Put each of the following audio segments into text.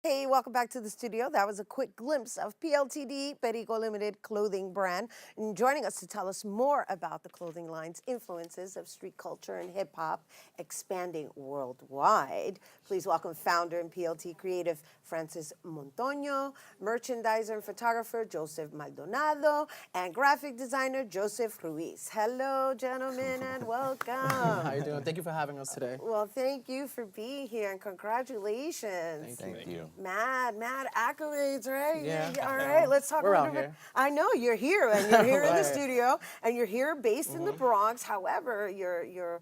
Hey, welcome back to the studio. That was a quick glimpse of PLTD, Perico Limited clothing brand. And joining us to tell us more about the clothing line's influences of street culture and hip hop expanding worldwide. Please welcome founder and PLT creative Francis Montoño, merchandiser and photographer Joseph Maldonado, and graphic designer Joseph Ruiz. Hello, gentlemen, and welcome. How you doing? Thank you for having us today. Well, thank you for being here, and congratulations. Thank you. Mad accolades, right? Yeah. All right, let's talk We're a out little bit. here. I know you're here, and you're here in the Right. studio, and you're here based in the Bronx. However, your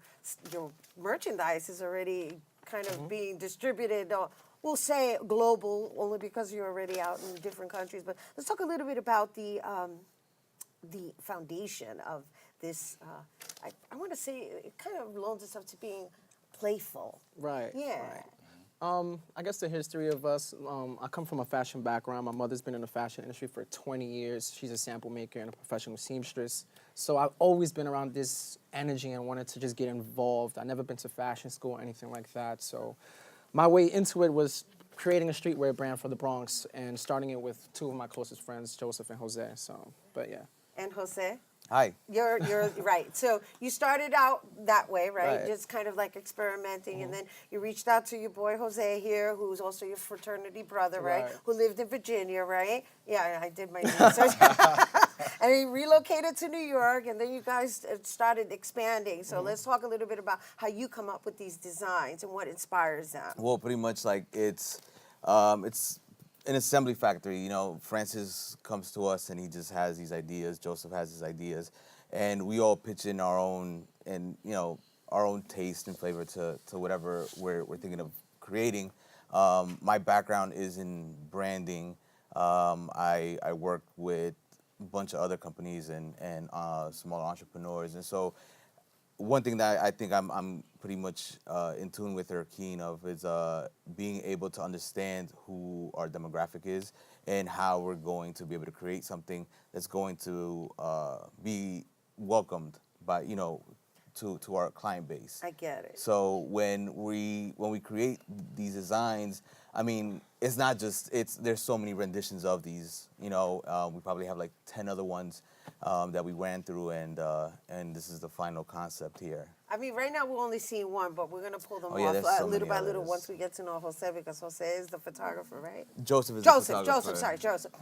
merchandise is already kind of being distributed. We'll say global, only because you're already out in different countries. But let's talk a little bit about the foundation of this. I want to say it kind of loans itself to being playful. Right. Yeah. Right. I guess the history of us, I come from a fashion background. My mother's been in the fashion industry for 20 years. She's a sample maker and a professional seamstress. So I've always been around this energy and wanted to just get involved. I've never been to fashion school or anything like that. So my way into it was creating a streetwear brand for the Bronx and starting it with two of my closest friends, Joseph and Jose. So, but yeah. And Jose? Hi. You're right. So you started out that way, right? Right. Just kind of like experimenting, and then you reached out to your boy Jose here, who's also your fraternity brother, right? Right. Who lived in Virginia, right? Yeah, I did my research. And he relocated to New York, and then you guys started expanding. So let's talk a little bit about how you come up with these designs and what inspires them. Well, pretty much like it's an assembly factory. You know, Francis comes to us and he just has these ideas. Joseph has his ideas, and we all pitch in our own our own taste and flavor to whatever we're thinking of creating. My background is in branding. I work with a bunch of other companies and small entrepreneurs, and so one thing that I think I'm pretty much in tune with or keen of is being able to understand who our demographic is and how we're going to be able to create something that's going to be welcomed by to our client base. I get it. So when we create these designs, I mean, it's not just there's so many renditions of these. We probably have like 10 other ones that we ran through, and this is the final concept here. I mean, right now we're only seeing one, but we're gonna pull them Oh, yeah, off there's so little many by little others. once we get to know Jose, because Jose is the photographer, right? Joseph is the Joseph, photographer. Joseph.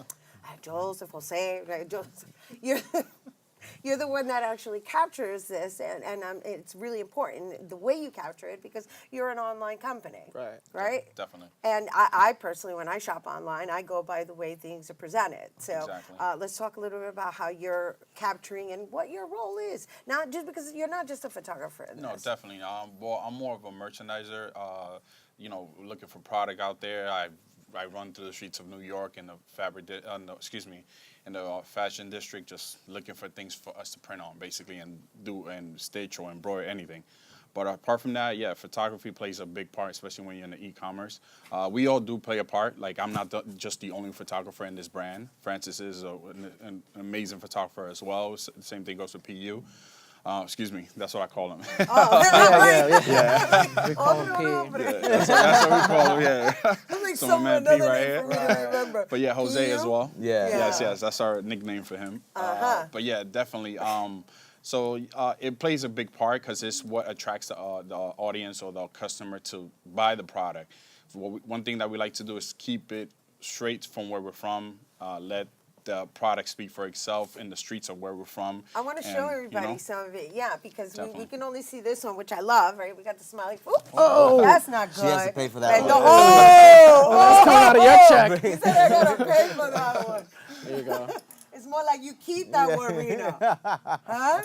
Joseph, Jose, right? Joseph. You're the one that actually captures this, and it's really important the way you capture it, because you're an online company. Right. Right? Definitely. And I personally, when I shop online, I go by the way things are presented. So Exactly. let's talk a little bit about how you're capturing and what your role is. Not just because you're not just a photographer in No, this. definitely. Well, I'm more of a merchandiser. Looking for product out there. I run through the streets of New York in the in the fashion district, just looking for things for us to print on, basically, and do and stitch or embroider anything. But apart from that, yeah, photography plays a big part, especially when you're in the e-commerce. We all do play a part. Like, I'm not just the only photographer in this brand. Francis is an amazing photographer as well. Same thing goes with PU. That's what I call him. Yeah. We call him P. That's what we call him, yeah. I'm like So my man P another right name here. for me to remember. But yeah, Jose as You? well. Yeah. Yes, that's our nickname for him. But yeah, definitely. So it plays a big part because it's what attracts the audience or the customer to buy the product. One thing that we like to do is keep it straight from where we're from. Let the product speak for itself in the streets of where we're from. I want to show everybody some of it, yeah, because we Definitely. can only see this one, which I love, right? We got the smiley. Oh, that's not good. She has to pay for that And one. That's coming out of your check. He said I gotta pay for that one. There you go. It's more like you keep that one, Reno. Huh?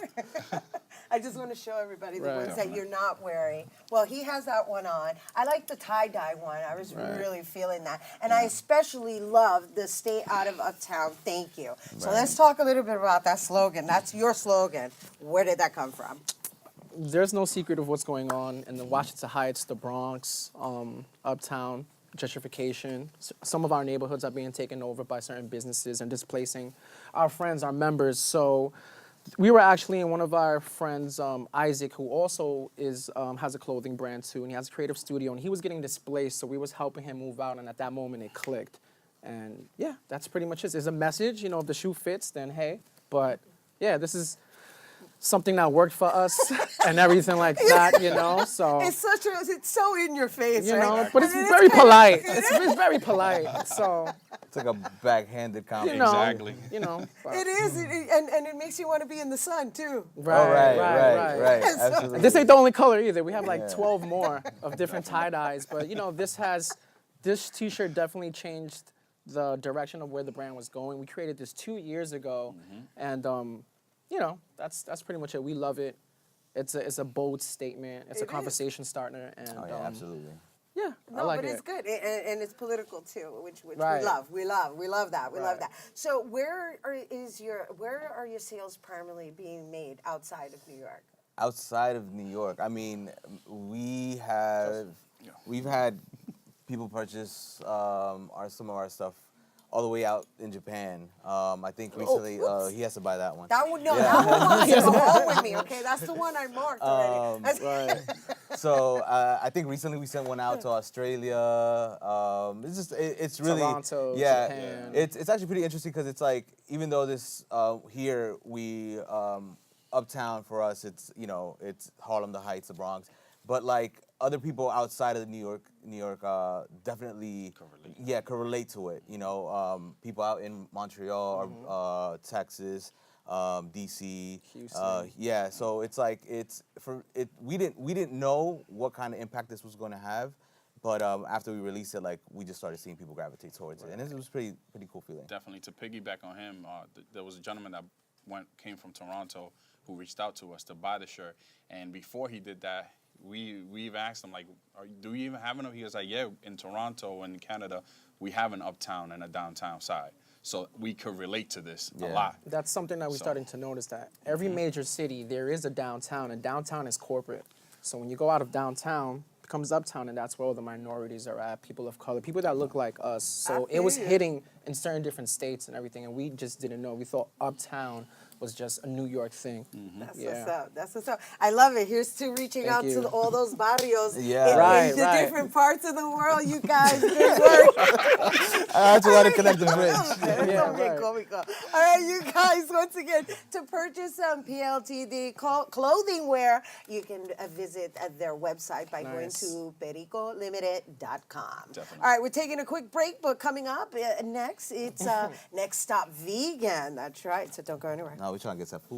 I just want to show everybody the Right. ones that you're not wearing. Well, he has that one on. I like the tie-dye one. I was really feeling that. And I especially love the stay out of uptown, thank you. So let's talk a little bit about that slogan. That's your slogan. Where did that come from? There's no secret of what's going on in the Washington Heights, the Bronx, uptown, gentrification. Some of our neighborhoods are being taken over by certain businesses and displacing our friends, our members. So We were actually in one of our friends, Isaac, who also has a clothing brand too, and he has a creative studio, and he was getting displaced, so we was helping him move out, and at that moment it clicked. And yeah, that's pretty much it. There's a message, if the shoe fits, then hey. But yeah, this is something that worked for us and everything like that, so. It's so in your face, right? But it's very polite. It's very polite, so. It's like a backhanded compliment. Exactly. But- It is, and it makes you want to be in the sun too. Right. Absolutely. This ain't the only color either. We have like 12 more of different tie-dyes. But, this T-shirt definitely changed the direction of where the brand was going. We created this 2 years ago. And, that's pretty much it. We love it. It's a bold statement. It's a conversation starter. And, Oh, yeah, absolutely. Yeah, No, I like but it. it's good, and it's political too, which Right. we love that. Right. So where are your sales primarily being made outside of New York? Outside of New York, I mean, we've had people purchase some of our stuff all the way out in Japan. I think recently he has to buy that one. That one wants to go home with me. Okay, that's the one I marked already. Right. So I think recently we sent one out to Australia. It's really Toronto, yeah. Japan. It's actually pretty interesting because it's like even though this here we uptown for us it's it's Harlem, the Heights, the Bronx, but like other people outside of New York definitely can relate to it. People out in Montreal, Texas. DC, Houston. so it's like we didn't know what kind of impact this was going to have, but after we released it, like we just started seeing people gravitate towards it, and it was pretty cool feeling. Definitely to piggyback on him, there was a gentleman that came from Toronto who reached out to us to buy the shirt, and before he did that, we've asked him like, do you even have enough? He was like, yeah, in Toronto and Canada, we have an uptown and a downtown side. So we could relate to this a lot. That's something that we're starting to notice, that every major city, there is a downtown, and downtown is corporate. So when you go out of downtown, it becomes uptown, and that's where all the minorities are at, people of color, people that look like us. So it was hitting in certain different states and everything, and we just didn't know. We thought uptown was just a New York thing. That's what's up. I love it. Here's to reaching Thank out you. to all those barrios in Right. the different parts of the world. You guys, good work. I had to let it connect the bridge. All right, you guys, once again, to purchase some PLTD clothing wear, you can visit their website by going to pericolimited.com. Definitely. All right, we're taking a quick break, but coming up next, it's Next Stop Vegan. That's right, so don't go anywhere. No, we're trying to get some food.